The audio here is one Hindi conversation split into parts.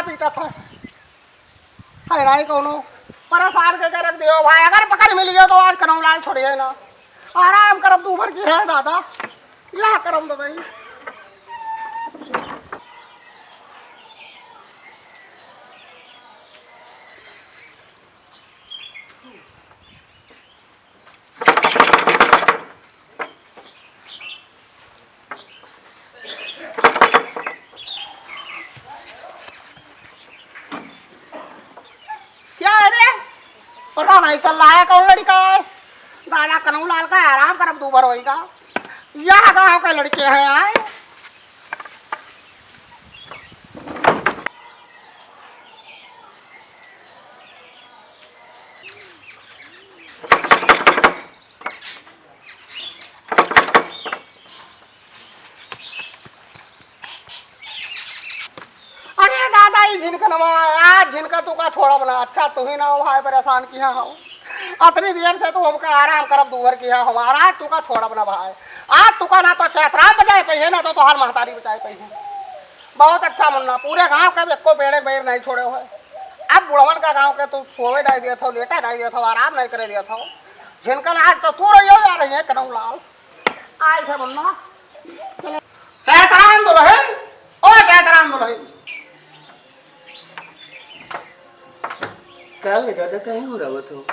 पीटा था है नहीं कोनो परेशान के रख दियो भाई। अगर पकड़ मिल गया तो आज करम लाल छोड़िए ना, आराम करम तू भर की है दादा, यह करम तो गई। पता नहीं चल रहा है कौन लड़का है। दादा कनऊ लाल का आराम करब दूबर होगा। यह गाँव के लड़के हैं आए। अरे दादा ही झिनका नवा आज झिनका तू का छोड़ा बना। अच्छा तू ही ना हो भाई परेशान किया हो अतनी देर से तू हमका आराम करब दूबर किया हमारा तू का छोड़ा बना भाई। आज तू का ना तो चैतरा बजाए पे ना तो तोहार महतारी बचाए पे। बहुत अच्छा मुन्ना पूरे गांव के एको पेड़े बेर नहीं छोड़े हुए। अब बुढ़वन का गांव के तू सोवे नहीं दिया था, लेटे नहीं दिया था, आराम नहीं करे दिया था। झिनकन आज तो तू रही हो जा रही है कनऊ लाल आए थे मुन्ना। चैतराम दुल्हन ओ चैतराम दुल्हन क्या है दादा कहीं हो रहा हो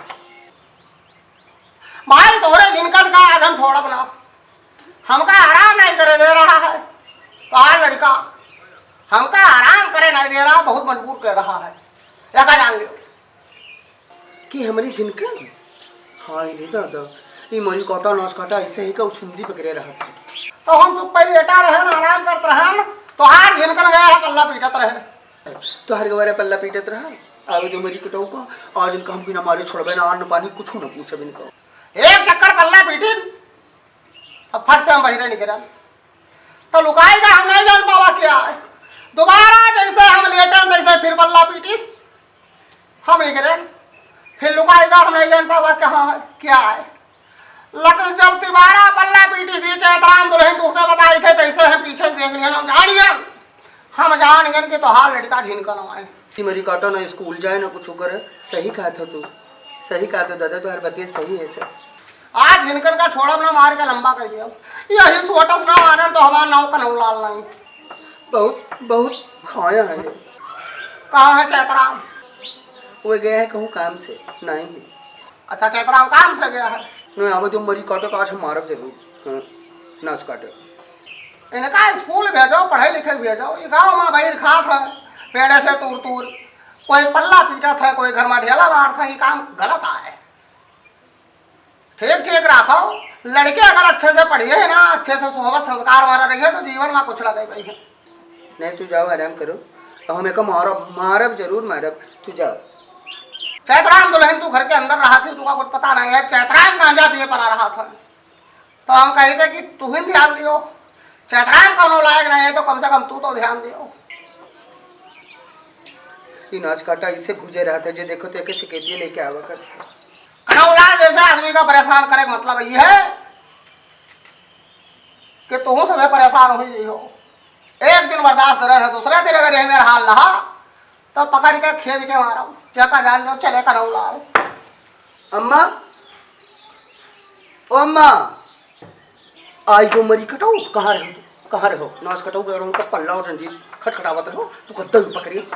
भाई तोरे जिनकन का आज हम छोड़ा बना हमका आराम नहीं करे दे रहा है। कहा लड़का हमका आराम करे नहीं दे रहा, बहुत मजबूर कर रहा है। या का जान लियो कि हमारी जिनका हाँ रे दादा ये मरी काटा नौस काटा ऐसे ही का उछुंदी पकड़े रहा था तो हम चुप पे लेटा रहे ना आराम करते रहे तो हार जिनकन गया है पल्ला पीटत रहे। तो हर गवारे पल्ला पीटत रहा आवे जो मेरी कटाऊ का आज इनका हम बिना मारे छोड़बे ना अन्न पानी कुछ ना पूछब इनका। एक चक्कर पल्ला पीटिन अब फट से हम बहिरे निकल तो लुकाएगा हम नहीं जान पावा क्या है। दोबारा जैसे हम लेटन तैसे फिर पल्ला पीटिस हम निकले फिर लुकाएगा हम नहीं जान पावा कहाँ है क्या है। लेकिन जब दोबारा पल्ला पीटी थी चैतराम दुल्हन तुमसे बताई थे तैसे हम पीछे से देख लिया हम जान गए कि तो हाल लड़का झिनकन आए कि मेरी काटा ना स्कूल जाए ना कुछ करे। सही कहा था तू सही कहा था दादा तुम्हारी बातें सही है सर। आज झिनकन का छोड़ा अपना मार के लंबा कर दिया यही सोटस ना मारे तो हमारा नाव कनऊ लाल नहीं। बहुत बहुत खाया है कहाँ है चैतराम? वो गया है कहूँ काम से नहीं है। अच्छा चैतराम काम से गया है नहीं अब जो मरी काटो तो आज हम मारब जरूर। हाँ नाच काटे इनका स्कूल भेजो पढ़े लिखे भेजो। ये गाँव में बैठ खात है पेड़े से तूर तूर कोई पल्ला पीटा था कोई घर में ढेला मार था। ये काम गलत आए ठीक ठीक रखो। लड़के अगर अच्छे से पढ़िए है ना अच्छे से सोहबत संस्कार मारा रही है तो जीवन में कुछ लगे भाई है। नहीं तू जाओ आराम करो तो हमें का मारब मारब जरूर मारब तू जाओ। चैतराम दुल्हन तू घर के अंदर रहा थी तुका कुछ पता नहीं है। चैतराम गांजा पिए पड़ा रहा था तो हम कही थे कि तू ही ध्यान दियो। चैतराम का लायक नहीं है तो कम से कम तू तो ध्यान दियो। नाच काटा इसे भूजे रहा था जो देखो तो कैसे कहती लेके आवा करते कनौलाल जैसे आदमी का परेशान करे मतलब ये है कि तुम सब परेशान हो ही हो। एक दिन बर्दाश्त रहे दूसरे दिन अगर ये मेरा हाल रहा तो पकड़ के खेद के मारा जगह जान लो चले कनौलाल। अम्मा ओ अम्मा आई गो मरी कटाऊ कहाँ रहो कहाँ रहो नाच कटाऊ गए रहो पल्ला और रंजीत खटखटावत रहो तू कद्दा पकड़िए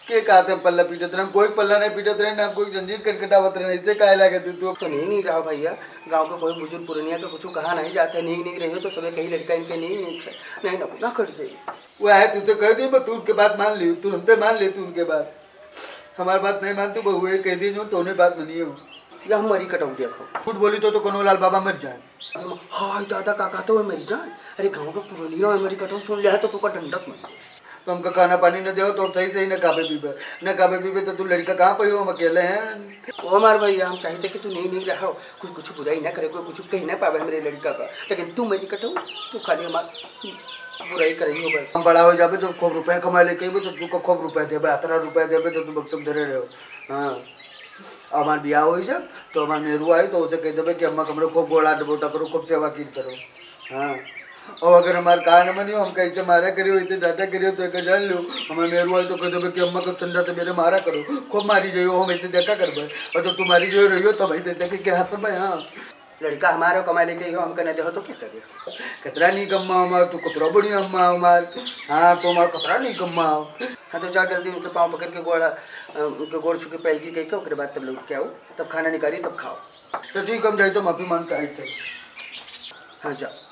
के कहते पल्ला पीटत रहे कोई पल्ला नहीं पीटत रहे ना कोई जंजीर कटकटावत रहे इससे काहे लागे तू तो नहीं रहा भैया। गांव के कोई बुजुर्ग पुरनिया का कुछ कहा नहीं जाते नहीं रहे हो तो सब कहीं लड़का इनके नहीं ना कर दे वो है तू तो कह दी तू उनके बात मान ली तुरंत मान ले तू उनके बात हमारी बात नहीं मान तू बहु कह दी जो तो उन्हें बात मानिए या हम मरी कटाऊ देखो झूठ बोली तो कनौलाल बाबा मर जाए। हाँ दादा काका तो मरी जाए। अरे गाँव का पुरनिया मरी कटाऊ सुन लिया है तो तू का डंडत मत तो हमका खाना पानी न दो तो सही सही न काबे पीबे तो तू लड़का कहाँ पे हो हम अकेले हैं। वो हमारे भैया हम चाहते कि तू नहीं रहो कोई कुछ बुराई ना करे कोई कुछ कह ना पावे हमारे लड़का का लेकिन तू मेरी कटो तू खाली हमारी बुराई करी हो बस। हम बड़ा हो जाबे तो खूब रुपया कमा लेके तो तू खूब रुपया देबे 18 रुपया देबे तो तू बक्सम धरे रहो। हाँ हमारे ब्याह हो जब तो हमारे नेहरू आई तो उसे कह देवे कि अम्मा कमरे खूब गोला बोटा करो खूब सेवा की करो। हाँ और अगर हमारे कान में नहीं हम कहीं मारा करियो इतने डाटा करियो तो एक जान लो हमारे मेरू वाले तो कह दो कि अम्मा को चंदा तो मेरे मारा करो खूब मारी जाइयो हम इतने देखा कर और जब तुम मारी जो रही हो तब ही देते कि हाथ में हाँ लड़का हमारे कमाई लेके हो, हम कहने दे तो क्या करे। कतरा नहीं कम्मा हमार तू कतरा बढ़िया अम्मा हमार हाँ तो हमार कतरा नहीं कम्मा हाँ तो जा जल्दी उनके पाँव पकड़ के उनके गोड़ छू के पैलगी कह के, ओकरे बाद तब लौट के आओ, तब खाना निकाली तब खाओ। तो ठीक हम जाए तो माफी मांगता है हाँ जाओ।